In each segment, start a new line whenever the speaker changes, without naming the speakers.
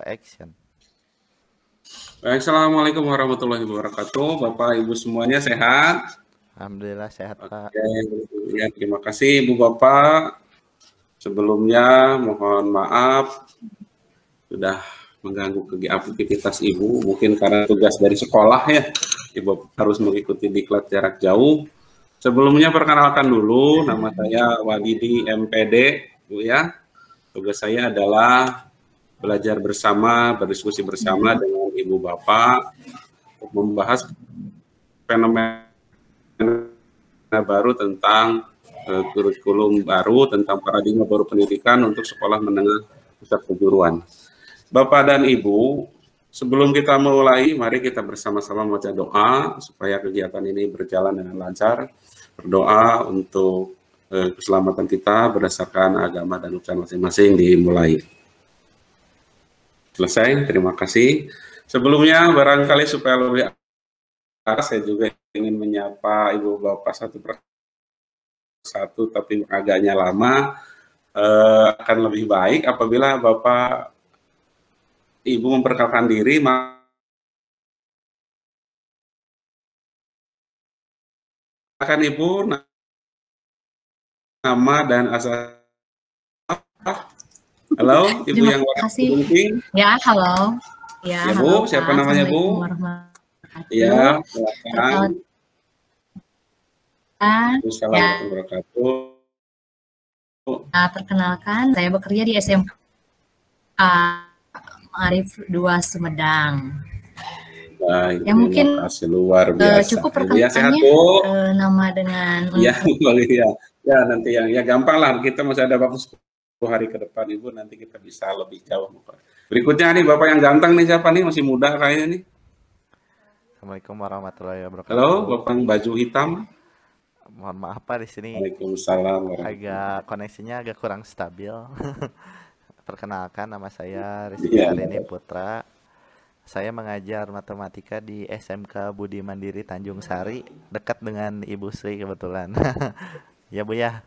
Action.
Baik, assalamualaikum warahmatullahi wabarakatuh. Bapak Ibu semuanya sehat?
Alhamdulillah sehat, Pak.
Oke, ya, terima kasih Ibu Bapak. Sebelumnya mohon maaf sudah mengganggu aktivitas Ibu, mungkin karena tugas dari sekolah ya. Ibu harus mengikuti diklat jarak jauh. Sebelumnya perkenalkan dulu, nama saya Walidi MPD, Bu ya. Tugas saya adalah belajar bersama, berdiskusi bersama dengan Ibu Bapak untuk membahas fenomena baru tentang kurikulum baru, tentang paradigma baru pendidikan untuk sekolah menengah pusat kejuruan. Bapak dan Ibu, sebelum kita mulai, mari kita bersama-sama membaca doa supaya kegiatan ini berjalan dengan lancar. Berdoa untuk keselamatan kita berdasarkan agama dan ucapan masing-masing dimulai. Selesai, terima kasih. Sebelumnya barangkali supaya lebih saya juga ingin menyapa Ibu Bapak satu persatu, tapi agaknya lama. Akan lebih baik apabila Bapak Ibu memperkenalkan diri, silakan Ibu, nama dan asal. Halo, Ibu
Terima
yang
kasih. Ya, halo.
Ya, Bu, siapa namanya, Bu? Iya, silakan. Assalamualaikum warahmatullahi wabarakatuh.
Perkenalkan, saya bekerja di SMK Arif 2 Sumedang.
Baik,
ya mungkin
luar biasa.
Cukup perkenalannya, nama dengan
ya, ya nanti yang ya gampang lah, kita masih ada waktu 10 hari ke depan Ibu, nanti kita bisa lebih jauh. Berikutnya nih Bapak yang ganteng nih, siapa nih, masih muda kayaknya nih.
Assalamualaikum warahmatullahi wabarakatuh.
Halo, Bapak baju hitam.
Mohon maaf Pak, di sini
Waalaikumsalam.
agak koneksinya agak kurang stabil. Perkenalkan, nama saya Rizky Harini Putra. Saya mengajar matematika di SMK Budi Mandiri Tanjung Sari, dekat dengan Ibu Sri kebetulan. Ya Bu ya.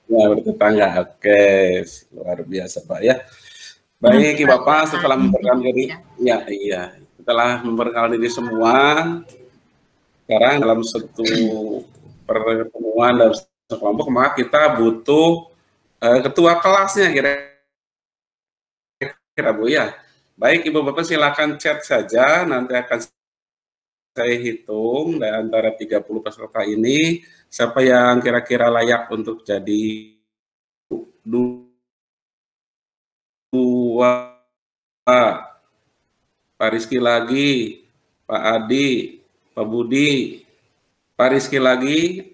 Ya, bertetangga. Oke, luar biasa Pak ya. Baik Bapak, setelah memperkenalkan diri, ya iya, setelah memperkenalkan diri semua, sekarang dalam satu pertemuan dalam satu kelompok, maka kita butuh ketua kelasnya kira-kira Bu ya. Baik Ibu Bapak, silakan chat saja, nanti akan saya hitung dari antara 30 peserta ini siapa yang kira-kira layak untuk jadi dua. Pak Rizky lagi, Pak Adi, Pak Budi, Pak Rizky lagi.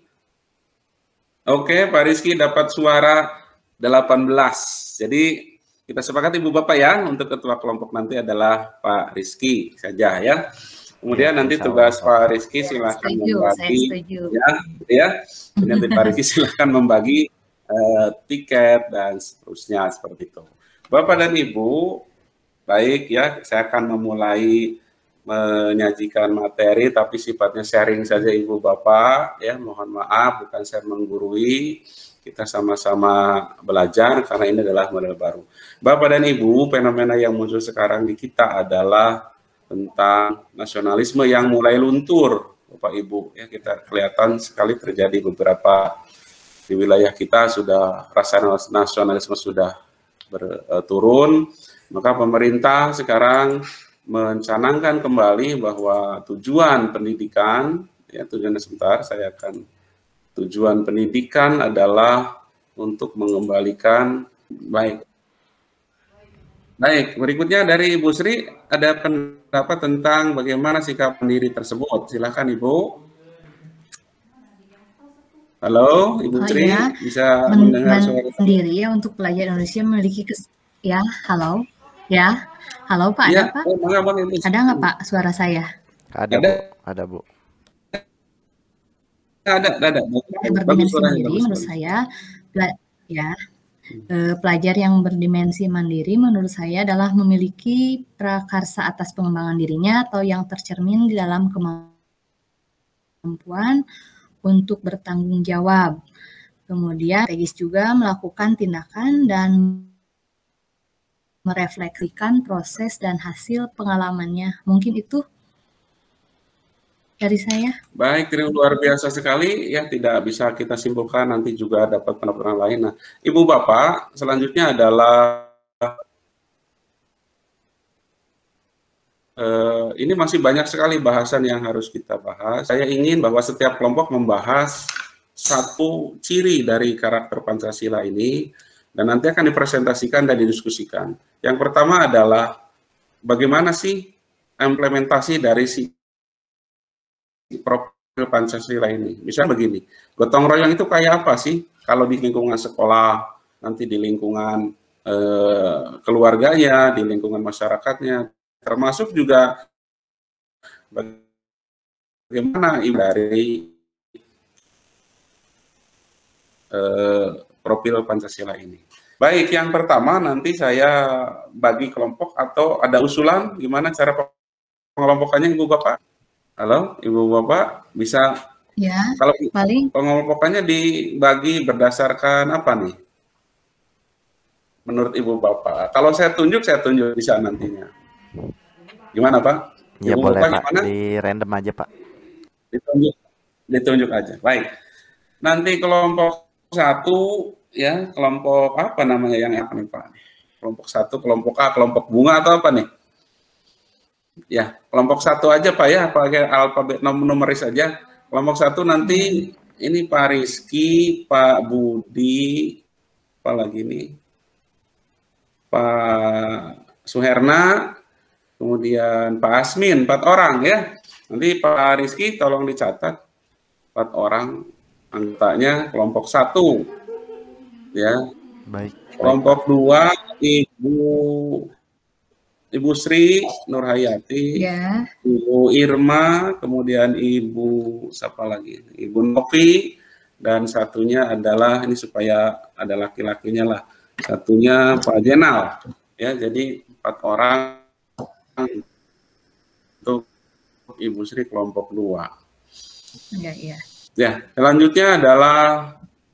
Oke, Pak Rizky dapat suara 18. Jadi kita sepakat Ibu Bapak ya, untuk ketua kelompok nanti adalah Pak Rizky saja ya. Kemudian nanti tugas Pak Rizky silahkan membagi ya. Nanti Pak Rizky silahkan membagi tiket dan seterusnya seperti itu. Bapak dan Ibu, baik ya, saya akan memulai menyajikan materi tapi sifatnya sharing saja Ibu Bapak ya, mohon maaf bukan saya menggurui, kita sama-sama belajar karena ini adalah model baru. Bapak dan Ibu, fenomena yang muncul sekarang di kita adalah tentang nasionalisme yang mulai luntur Bapak Ibu ya, kita kelihatan sekali terjadi beberapa di wilayah kita sudah rasa nasionalisme sudah berturun. Maka pemerintah sekarang mencanangkan kembali bahwa tujuan pendidikan, ya tujuan pendidikan adalah untuk mengembalikan baik. Berikutnya dari Ibu Sri ada pendapat tentang bagaimana sikap pendiri tersebut. Silakan Ibu. Halo, Ibu Sri,
ya.
bisa mendengar suara
sendiri ya untuk pelajar Indonesia memiliki ya, halo. Ya, halo Pak,
ya,
ada Pak? Ada nggak Pak suara saya?
Ada Bu, ada Bu.
Ada.
Berdimensi mandiri menurut saya, ya, pelajar yang berdimensi mandiri menurut saya adalah memiliki prakarsa atas pengembangan dirinya atau yang tercermin di dalam kemampuan untuk bertanggung jawab. Kemudian strategis juga melakukan tindakan dan merefleksikan proses dan hasil pengalamannya. Mungkin itu dari saya.
Baik, luar biasa sekali ya, tidak bisa kita simpulkan, nanti juga dapat pendapat lain. Nah, Ibu Bapak, selanjutnya adalah ini masih banyak sekali bahasan yang harus kita bahas. Saya ingin bahwa setiap kelompok membahas satu ciri dari karakter Pancasila ini, dan nanti akan dipresentasikan dan didiskusikan. Yang pertama adalah bagaimana sih implementasi dari si profil Pancasila ini. Misalnya begini, gotong royong itu kayak apa sih? Kalau di lingkungan sekolah, nanti di lingkungan keluarganya, di lingkungan masyarakatnya, termasuk juga bagaimana dari profil Pancasila ini. Baik, yang pertama nanti saya bagi kelompok atau ada usulan gimana cara pengelompokannya, Ibu Bapak? Halo, Ibu Bapak, bisa?
Ya,
kalau
paling
pengelompokannya dibagi berdasarkan apa nih? Menurut Ibu Bapak. Kalau saya tunjuk bisa nantinya. Gimana, Pak?
Ya
Ibu
boleh
Bapak
Pak,
gimana?
di random aja Pak.
Ditunjuk aja. Baik. Nanti kelompok 1 ya, kelompok apa namanya yang apa nih Pak? Kelompok 1, kelompok A, kelompok bunga atau apa nih? Ya, kelompok 1 aja Pak ya, pakai alfabet numeris saja. Kelompok 1 nanti ini Pak Rizky, Pak Budi, apa lagi nih? Pak Suherna, kemudian Pak Asmin, 4 orang ya. Nanti Pak Rizky tolong dicatat 4 orang anggotanya kelompok 1 ya.
Baik.
Kelompok 2 Ibu Sri Nurhayati,
ya,
Ibu Irma, kemudian Ibu siapa lagi? Ibu Novi, dan satunya adalah ini supaya ada laki-lakinya lah. Satunya Pak Jenal. Ya, jadi 4 orang untuk Ibu Sri kelompok 2.
iya.
Ya, selanjutnya adalah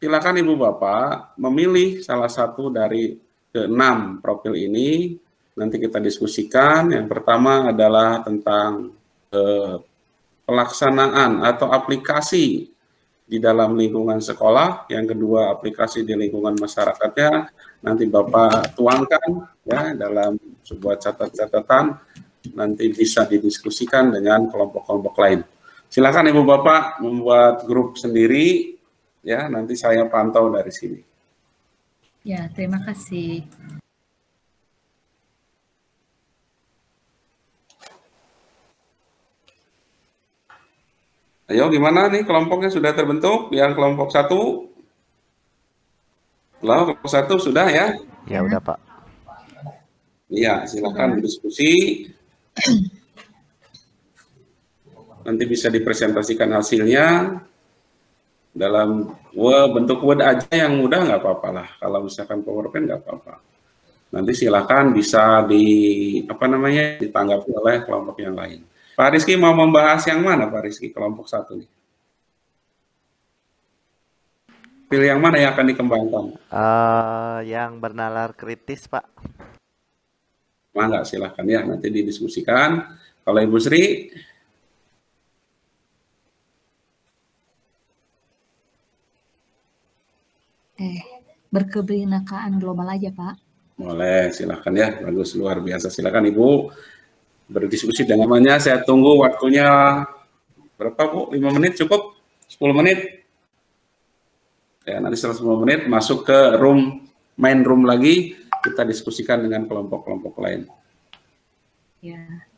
silakan Ibu Bapak memilih salah satu dari ke-6 profil ini. Nanti kita diskusikan. Yang pertama adalah tentang pelaksanaan atau aplikasi di dalam lingkungan sekolah. Yang kedua, aplikasi di lingkungan masyarakatnya. Nanti Bapak tuangkan ya dalam sebuah catatan. Nanti bisa didiskusikan dengan kelompok-kelompok lain. Silakan Ibu Bapak membuat grup sendiri ya, nanti saya pantau dari sini.
Ya, terima kasih.
Ayo, gimana nih kelompoknya sudah terbentuk? Yang kelompok 1? Kelompok 1 sudah ya?
Ya udah Pak.
Iya, silakan berdiskusi. Nanti bisa dipresentasikan hasilnya dalam bentuk Word aja yang mudah, nggak apa-apa lah. Kalau misalkan PowerPoint nggak apa-apa. Nanti silakan bisa ditanggapi oleh kelompok yang lain. Pak Rizky mau membahas yang mana Pak Rizky, kelompok 1 nih? Pilih yang mana yang akan dikembangkan?
Yang bernalar kritis Pak.
Mangga, silakan ya, nanti didiskusikan. Kalau Ibu Sri?
Berkebinekaan global aja Pak.
Boleh, silakan ya, bagus, luar biasa. Silakan Ibu berdiskusi dengan namanya. Saya tunggu waktunya berapa Bu? 5 menit cukup? 10 menit? Ya, nanti setelah 10 menit masuk ke main room lagi, kita diskusikan dengan kelompok-kelompok lain.
Ya.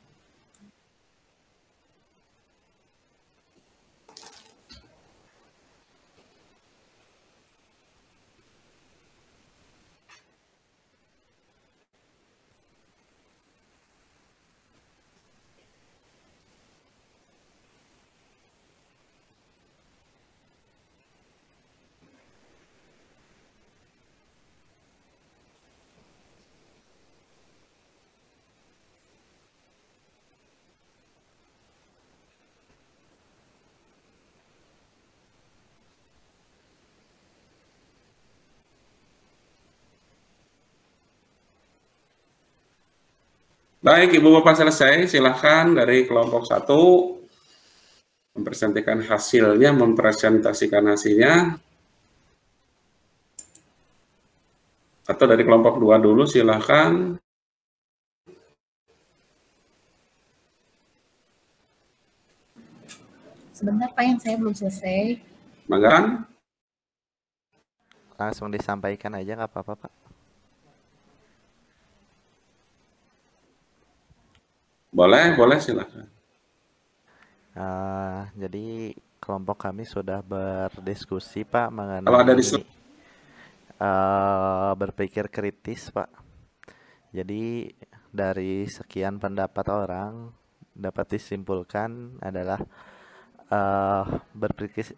Baik, Ibu Bapak selesai. Silahkan dari kelompok 1 mempresentasikan hasilnya. Atau dari kelompok 2 dulu, silahkan.
Sebentar Pak, yang saya belum selesai.
Manggaran?
Langsung disampaikan aja nggak apa-apa Pak.
Boleh silahkan.
Jadi kelompok kami sudah berdiskusi Pak
Kalau ada
mengenai berpikir kritis Pak. Jadi dari sekian pendapat orang dapat disimpulkan adalah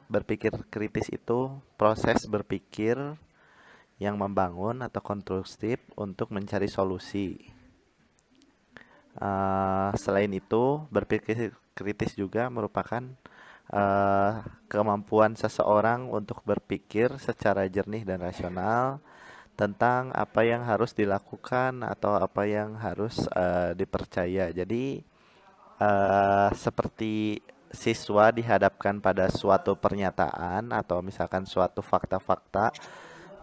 berpikir kritis itu proses berpikir yang membangun atau konstruktif untuk mencari solusi. Selain itu, berpikir kritis juga merupakan kemampuan seseorang untuk berpikir secara jernih dan rasional tentang apa yang harus dilakukan atau apa yang harus dipercaya. Jadi seperti siswa dihadapkan pada suatu pernyataan atau misalkan suatu fakta-fakta,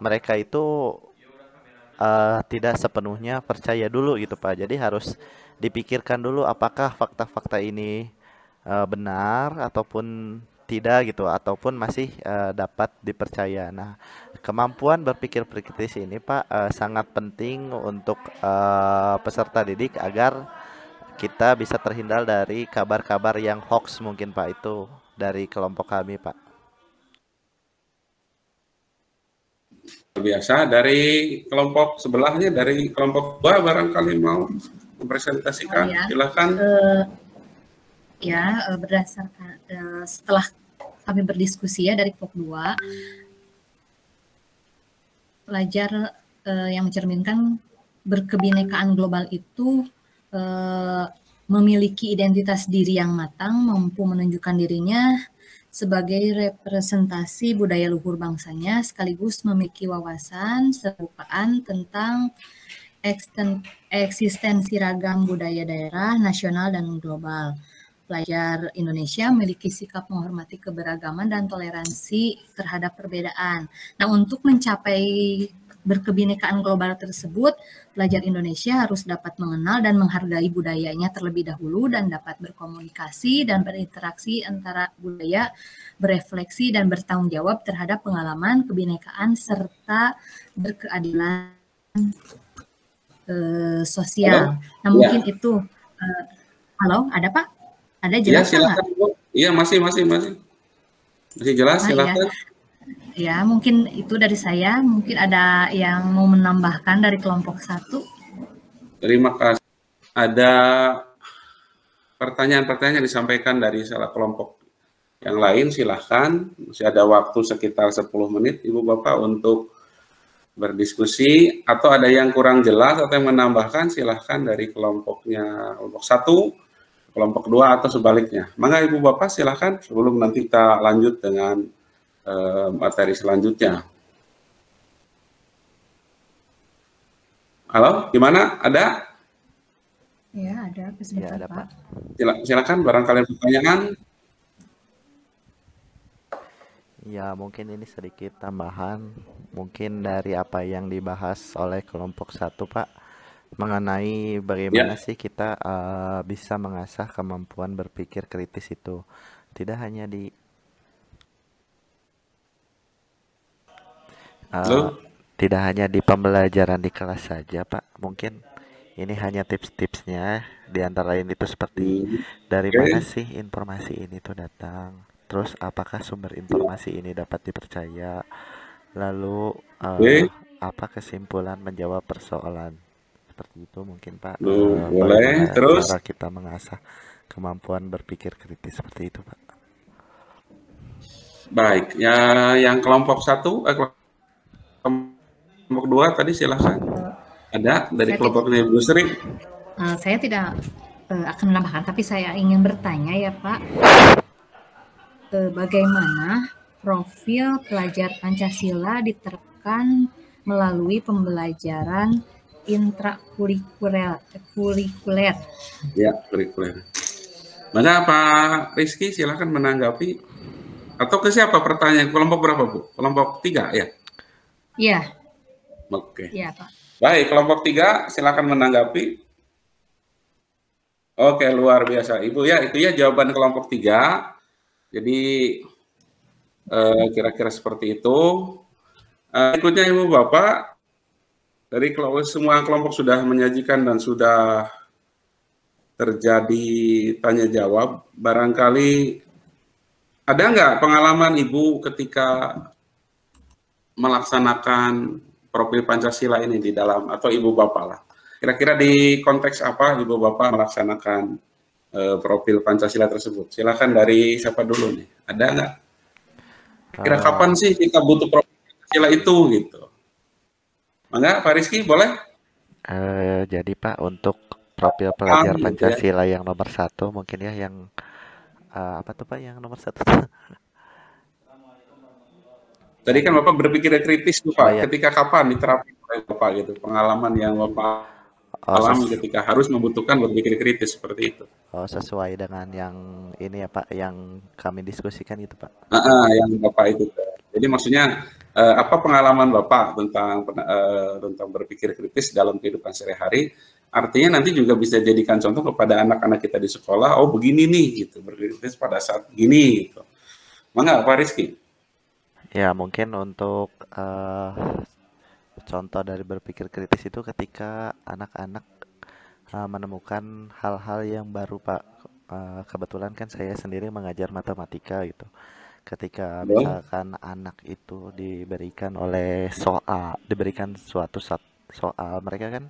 mereka itu tidak sepenuhnya percaya dulu gitu Pak. Jadi harus dipikirkan dulu apakah fakta-fakta ini benar ataupun tidak gitu, ataupun masih dapat dipercaya. Nah, kemampuan berpikir kritis ini Pak sangat penting untuk peserta didik agar kita bisa terhindar dari kabar-kabar yang hoax mungkin Pak. Itu dari kelompok kami Pak.
Biasa dari kelompok sebelahnya, dari kelompok 2 barangkali mau mempresentasikan. Silakan.
Berdasarkan setelah kami berdiskusi ya dari kelompok 2, pelajar yang mencerminkan berkebinekaan global itu memiliki identitas diri yang matang, mampu menunjukkan dirinya sebagai representasi budaya luhur bangsanya, sekaligus memiliki wawasan serupaan tentang eksistensi ragam budaya daerah, nasional, dan global. Pelajar Indonesia memiliki sikap menghormati keberagaman dan toleransi terhadap perbedaan. Nah, untuk mencapai berkebinekaan global tersebut, pelajar Indonesia harus dapat mengenal dan menghargai budayanya terlebih dahulu dan dapat berkomunikasi dan berinteraksi antara budaya, berefleksi dan bertanggung jawab terhadap pengalaman kebinekaan serta berkeadilan sosial. Nah, mungkin itu. Halo, ada Pak? Ada jelas
ya, silakan Bu. Iya, masih jelas, silakan.
Ya, mungkin itu dari saya. Mungkin ada yang mau menambahkan dari kelompok 1.
Terima kasih. Ada pertanyaan-pertanyaan disampaikan dari salah kelompok yang lain, silahkan. Masih ada waktu sekitar 10 menit Ibu Bapak untuk berdiskusi, atau ada yang kurang jelas atau yang menambahkan, silahkan dari kelompok 1, kelompok 2 atau sebaliknya. Mangga Ibu Bapak silahkan sebelum nanti kita lanjut dengan materi selanjutnya. Halo, gimana? Ada?
Ya, ada.
Ya, ada Pak.
Silakan barangkali pertanyaan.
Ya, mungkin ini sedikit tambahan mungkin dari apa yang dibahas oleh kelompok 1 Pak, mengenai bagaimana sih kita bisa mengasah kemampuan berpikir kritis itu. Tidak hanya di tidak hanya di pembelajaran di kelas saja Pak. Mungkin ini hanya tips-tipsnya. Di antara lain itu seperti dari mana sih informasi ini tuh datang, terus apakah sumber informasi ini dapat dipercaya, lalu apa kesimpulan menjawab persoalan. Seperti itu mungkin Pak.
Boleh. Terus
cara kita mengasah kemampuan berpikir kritis seperti itu Pak.
Baik, ya yang kelompok 1, kelompok 2 tadi silahkan. Ada dari kelompoknya Ibu Sri?
Saya tidak akan menambahkan, tapi saya ingin bertanya ya Pak, bagaimana profil pelajar Pancasila diterapkan melalui pembelajaran intrakurikuler.
Ya, kurikuler. Maka Pak Rizky silakan menanggapi. Atau ke siapa pertanyaan? Kelompok berapa, Bu? Kelompok 3 ya?
Iya.
Oke.
Iya, Pak.
Baik, kelompok 3 silakan menanggapi. Oke, luar biasa. Ibu ya, itu ya jawaban kelompok 3. Jadi kira-kira seperti itu. Berikutnya Ibu Bapak, dari semua kelompok sudah menyajikan dan sudah terjadi tanya jawab, barangkali ada nggak pengalaman Ibu ketika melaksanakan profil Pancasila ini di dalam, atau Ibu Bapak lah, kira-kira di konteks apa Ibu Bapak melaksanakan profil Pancasila tersebut? Silakan dari siapa dulu nih, ada nggak? Kira kapan sih kita butuh profil Pancasila itu gitu? Mangga Pak Rizky boleh?
Jadi Pak, untuk profil pelajar
gitu
Pancasila yang nomor 1 mungkin ya, yang apa tuh Pak yang nomor 1 tuh?
Tadi kan Bapak berpikir kritis tuh Pak,
ya.
ketika kapan diterapkan oleh Bapak gitu, pengalaman yang Bapak alami ketika harus membutuhkan berpikir kritis seperti itu.
Sesuai dengan yang ini ya Pak, yang kami diskusikan itu Pak.
Yang Bapak itu. Jadi maksudnya apa pengalaman Bapak tentang berpikir kritis dalam kehidupan sehari-hari? Artinya nanti juga bisa jadikan contoh kepada anak-anak kita di sekolah. Oh begini nih gitu, berpikir kritis pada saat gini gitu. Mangga Pak Rizky.
Ya mungkin untuk contoh dari berpikir kritis itu ketika anak-anak menemukan hal-hal yang baru Pak. Kebetulan kan saya sendiri mengajar matematika gitu. Ketika misalkan anak itu diberikan suatu soal, mereka kan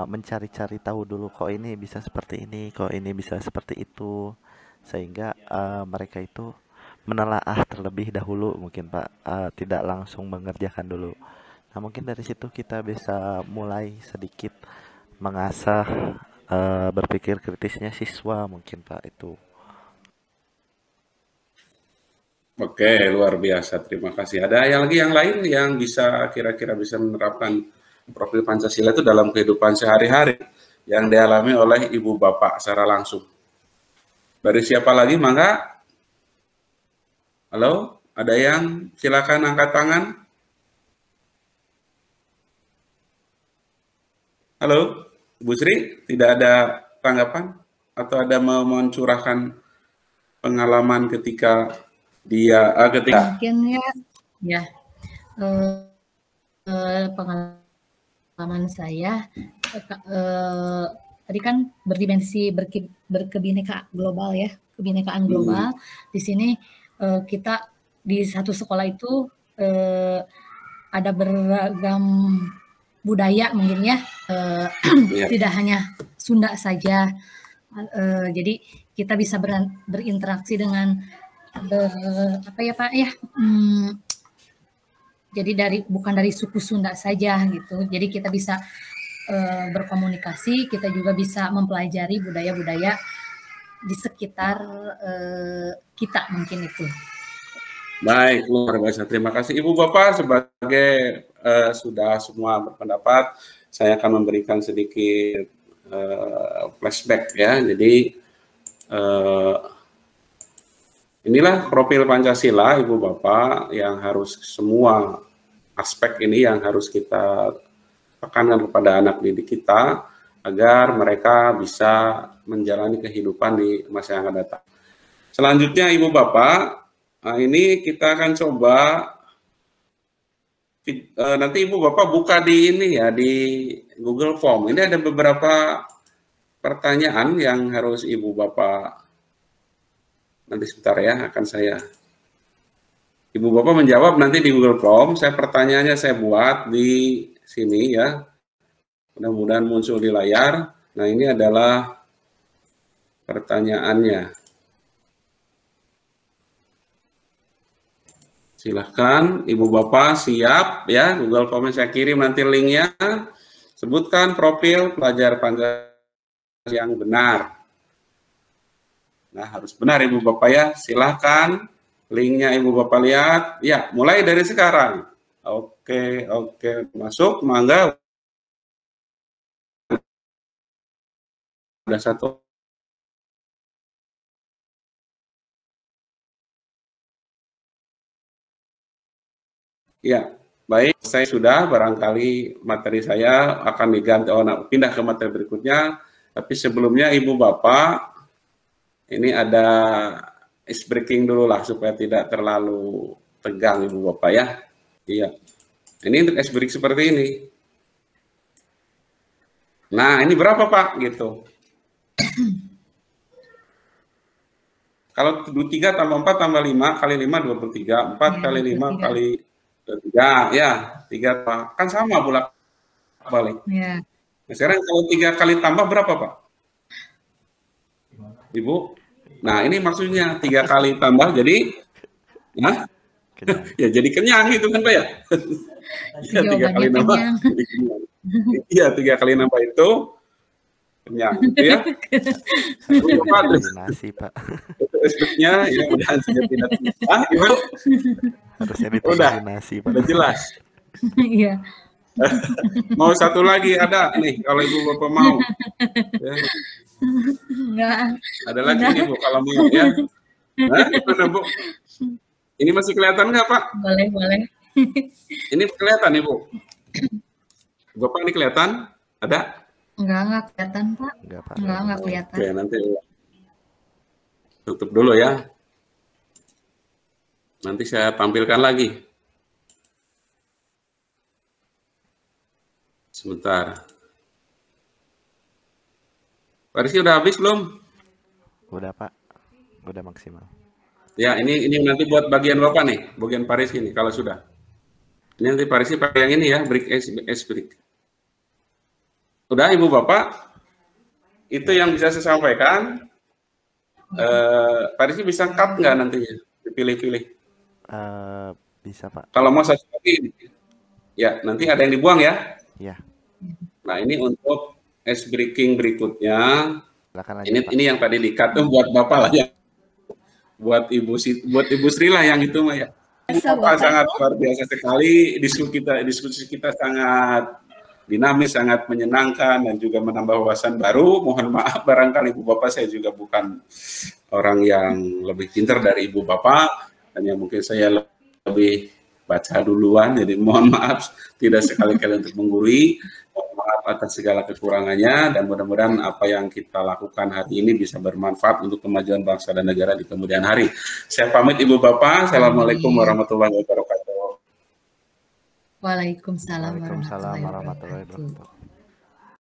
mencari-cari tahu dulu, kok ini bisa seperti ini, kok ini bisa seperti itu, sehingga mereka itu menelaah terlebih dahulu mungkin Pak, tidak langsung mengerjakan dulu. Nah mungkin dari situ kita bisa mulai sedikit mengasah berpikir kritisnya siswa mungkin Pak itu.
Oke, luar biasa. Terima kasih. Ada yang lain yang bisa kira-kira bisa menerapkan profil Pancasila itu dalam kehidupan sehari-hari yang dialami oleh Ibu Bapak secara langsung? Dari siapa lagi, mangga? Halo, ada yang silakan angkat tangan. Halo, Bu Sri, tidak ada tanggapan atau ada mau mencurahkan pengalaman ketika
mungkin ya pengalaman saya tadi kan berdimensi berkebinekaan global ya, kebinekaan global. Di sini kita di satu sekolah itu ada beragam budaya mungkin ya, tidak hanya Sunda saja. Jadi kita bisa berinteraksi dengan apa ya Pak ya, jadi bukan dari suku Sunda saja gitu. Jadi kita bisa berkomunikasi, kita juga bisa mempelajari budaya-budaya di sekitar kita mungkin itu.
Baik, luar biasa. Terima kasih Ibu Bapak. Sebagai sudah semua berpendapat, saya akan memberikan sedikit flashback ya. Jadi inilah profil Pancasila, Ibu Bapak, yang harus semua aspek ini yang harus kita tekankan kepada anak didik kita agar mereka bisa menjalani kehidupan di masa yang akan datang. Selanjutnya, Ibu Bapak, ini kita akan coba nanti Ibu Bapak buka di ini ya, di Google Form. Ini ada beberapa pertanyaan yang harus Ibu Bapak nanti sebentar ya, akan Ibu Bapak menjawab nanti di Google Form. Pertanyaannya saya buat di sini ya. Mudah-mudahan muncul di layar. Nah, ini adalah pertanyaannya. Silahkan Ibu Bapak siap ya. Google Form saya kirim nanti linknya. Sebutkan profil pelajar Pancasila yang benar. Nah, harus benar Ibu Bapak ya. Silahkan linknya Ibu Bapak lihat. Ya, mulai dari sekarang. Oke. Masuk, mangga. Sudah satu. Ya, baik. Saya sudah, barangkali materi saya akan diganti, pindah ke materi berikutnya. Tapi sebelumnya Ibu Bapak, ini ada ice breaking dulu lah supaya tidak terlalu tegang Ibu Bapak ya. Iya. Ini untuk ice break seperti ini. Nah, ini berapa Pak gitu? Kalau 23 tambah 4 tambah 5 kali 5 23, 4 kali 5 kali 3, ya 3 Pak. Kan sama bolak balik.
Ya.
Nah, sekarang kalau 3 kali tambah berapa Pak? Ibu? Nah, ini maksudnya 3 kali tambah jadi, nah, ya jadi kenyang gitu kan Pak ya? Ya 3 kali nambah jadi kenyang. Iya, 3 kali nambah itu kenyang gitu ya.
Nasi Pak.
Itu SB-nya ya mudahan saja tidak. Ah, gimana?
Harusnya
udah
nasi Pak.
Udah jelas.
Iya.
Mau satu lagi ada nih kalau Ibu Bapak mau. Ya.
Enggak.
Ada lagi nih Bu kalau mau ya. Nah, gimana Bu? Ini masih kelihatan nggak Pak?
Boleh, boleh.
Ini kelihatan Ibu. Bapak ini kelihatan? Ada?
Enggak kelihatan Pak. Enggak kelihatan.
Oke, nanti tutup dulu ya. Nanti saya tampilkan lagi. Sebentar. Pak Rizky udah habis belum?
Udah Pak. Udah maksimal.
Ya, ini nanti buat bagian Bapak nih, bagian Pak Rizky nih kalau sudah. Ini nanti Pak Rizky pakai yang ini ya, break S break. Udah Ibu Bapak? Itu yang bisa saya sampaikan. Pak Rizky bisa cut nggak nantinya? Dipilih-pilih.
Bisa Pak.
Kalau mau satu lagi, ya nanti ada yang dibuang ya.
Iya.
Nah ini untuk ice breaking berikutnya.
Aja,
ini yang tadi di-cut tuh buat Bapak lah ya. Buat Ibu Sri lah yang itu mah ya. Bapak sangat luar biasa sekali. Diskusi kita sangat dinamis, sangat menyenangkan dan juga menambah wawasan baru. Mohon maaf barangkali Ibu Bapak saya juga bukan orang yang lebih pintar dari Ibu Bapak. Hanya mungkin saya lebih baca duluan, jadi mohon maaf tidak sekali-kali untuk menggurui, mohon maaf atas segala kekurangannya, dan mudah-mudahan apa yang kita lakukan hari ini bisa bermanfaat untuk kemajuan bangsa dan negara di kemudian hari. Saya pamit Ibu Bapak, Assalamualaikum warahmatullahi wabarakatuh.
Waalaikumsalam
warahmatullahi wabarakatuh.